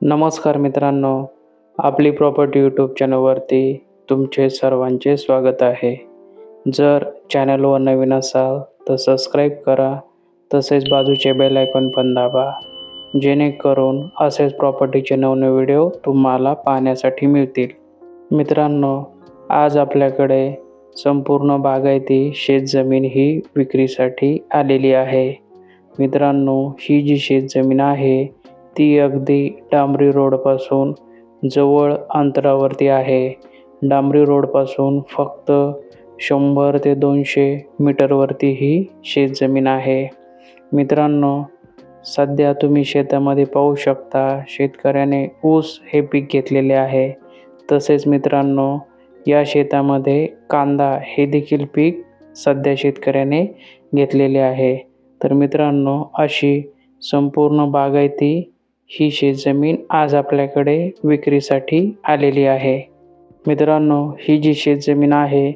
नमस्कार मित्रांनो, आपली प्रॉपर्टी यूट्यूब चॅनलवरती तुमचे सर्वांचे स्वागत आहे. जर चॅनलवर नवीन असाल तर सबस्क्राईब करा, तसेच बाजूचे बेल आयकॉन पण दाबा, जेणेकरून असेच प्रॉपर्टीचे नवनवे व्हिडिओ तुम्हाला पाहण्यासाठी मिळतील. मित्रांनो, आज आपल्याकडे संपूर्ण बागायती शेतजमीन ही विक्रीसाठी आलेली आहे. मित्रांनो, ही जी शेतजमीन आहे ती अगदी डांबरी रोडपासून जवळ अंतरावरती आहे. डांबरी रोडपासून फक्त 100 ते 200 मीटरवरती ही शेतजमीन आहे. मित्रांनो, सध्या तुम्ही शेतामध्ये पाहू शकता, शेतकऱ्याने ऊस हे पीक घेतलेले आहे. तसेच मित्रांनो, या शेतामध्ये कांदा हे देखील पीक सध्या शेतकऱ्याने घेतलेले आहे. तर मित्रांनो, अशी संपूर्ण बागायती ही शेतजमीन आज आपल्याकडे विक्रीसाठी आलेली आहे. मित्रांनो, ही जी शेतजमीन आहे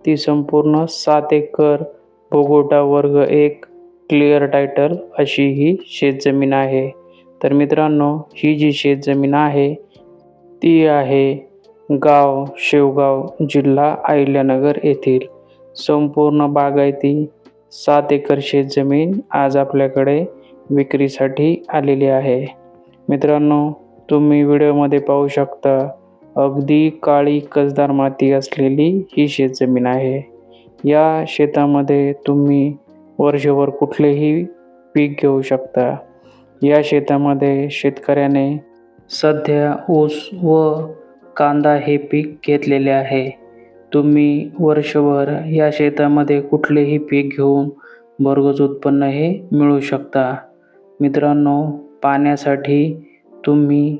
ती संपूर्ण 7 एकर भोगोटा वर्ग 1 क्लिअर टायटल अशी ही शेतजमीन आहे. तर मित्रांनो, ही जी शेतजमीन आहे ती आहे गाव शेवगाव, जिल्हा अहिल्यानगर येथील. संपूर्ण बागायती 7 एकर शेतजमीन आज आपल्याकडे विक्रीसाठी आलेली आहे. मित्रांनो, तुम्ही व्हिडिओमध्ये पाहू शकता, अगदी काळी कसदार माती असलेली ही शेतजमीन आहे. या शेतामध्ये तुम्ही वर्षभर कुठलेही पीक घेऊ शकता. या शेतामध्ये शेतकऱ्याने सध्या ऊस व कांदा हे पीक घेतलेले आहे. तुम्ही वर्षभर या शेतामध्ये कुठलेही पीक घेऊन भरघोस उत्पन्न हे मिळवू शकता. मित्रांनो, पाण्यासाठी तुम्ही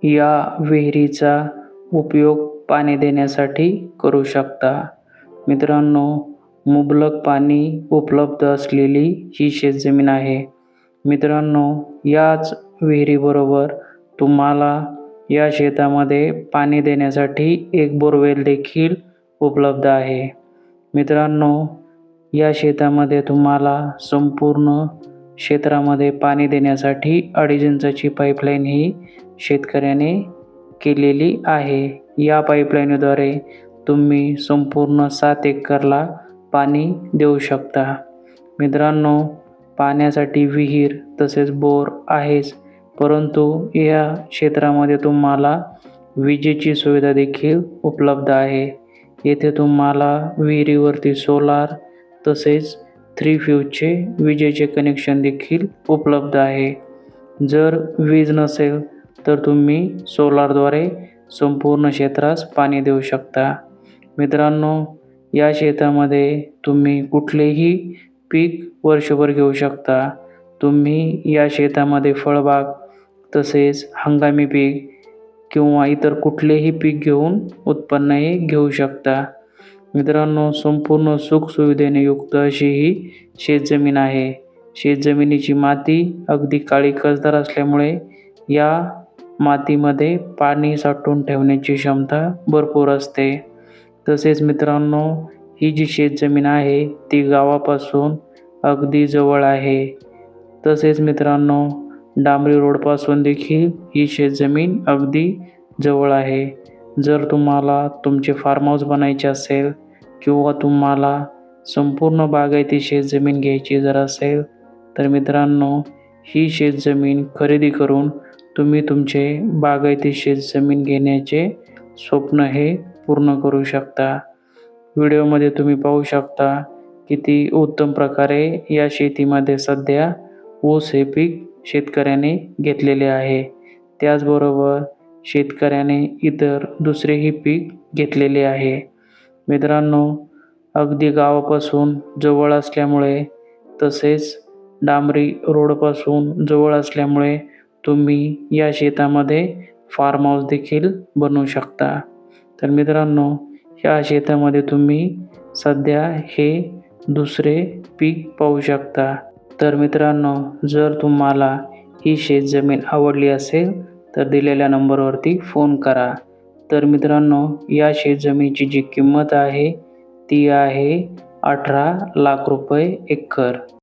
या विहिरीचा उपयोग पाणी देण्यासाठी करू शकता. मित्रांनो, मुबलक पाणी उपलब्ध असलेली ही शेतजमीन आहे. मित्रांनो, याच विहिरीबरोबर तुम्हाला या शेतामध्ये पाणी देण्यासाठी एक बोरवेल देखील उपलब्ध आहे. मित्रांनो, या शेतामध्ये तुम्हाला संपूर्ण क्षेत्रामध्ये पाणी देण्यासाठी 2.5 इंचाची पाईपलाईन ही शेतकऱ्याने केलेली आहे. या पाईपलाईनद्वारे तुम्ही संपूर्ण 7 एकरला पाणी देऊ शकता. मित्रांनो, पाण्यासाठी विहीर तसेच बोर आहेच, परंतु या क्षेत्रामध्ये तुम्हाला विजेची सुविधा देखील उपलब्ध आहे. येथे तुम्हाला विहिरीवरती सोलार तसेच 3 फेजचे विजेचे कनेक्शन देखील उपलब्ध आहे. जर वीज नसेल तर तुम्ही सोलारद्वारे संपूर्ण क्षेत्रास पाणी देऊ शकता. मित्रांनो, या शेतामध्ये तुम्ही कुठलेही पीक वर्षभर घेऊ शकता. तुम्ही या शेतामध्ये फळबाग तसेच हंगामी पीक किंवा इतर कुठलेही पीक घेऊन उत्पन्न हे घेऊ शकता. मित्रांनो, संपूर्ण सुखसुविधेने युक्त अशी ही शेतजमीन आहे. शेतजमिनीची माती अगदी काळी कसदार असल्यामुळे या मातीमध्ये पाणी साठवून ठेवण्याची क्षमता भरपूर असते. तसेच मित्रांनो, ही जी शेतजमीन आहे ती गावापासून अगदी जवळ आहे. तसेच मित्रांनो, डांबरी रोडपासून देखील ही शेतजमीन अगदी जवळ आहे. जर तुम्हाला तुमचे फार्म हाऊस बनायचे असेल किंवा तुम्हाला संपूर्ण बागायती शेतजमीन घ्यायची जर असेल तर मित्रांनो, ही शेतजमीन खरेदी करून तुम्ही तुमचे बागायती शेतजमीन घेण्याचे स्वप्न हे पूर्ण करू शकता. व्हिडिओमध्ये तुम्ही पाहू शकता किती उत्तम प्रकारे या शेतीमध्ये सध्या ऊस हे पीक शेतकऱ्याने घेतलेले आहे. त्याचबरोबर शेतकऱ्याने इतर दुसरेही पीक घेतलेले आहे. मित्रांनो, अगदी गावापासून जवळ असल्यामुळे तसेच डांबरी रोडपासून जवळ असल्यामुळे तुम्ही या शेतामध्ये फार्म हाऊस देखील बनवू शकता. तर मित्रांनो, या शेतामध्ये तुम्ही सध्या हे दुसरे पीक पाहू शकता. तर मित्रांनो, जर तुम्हाला ही शेतजमीन आवडली असेल तर दिलेल्या नंबरवरती फोन करा. तर मित्रांनो, या शेतजमिनीची जी किंमत आहे ती आहे 18 लाख रुपये एकर.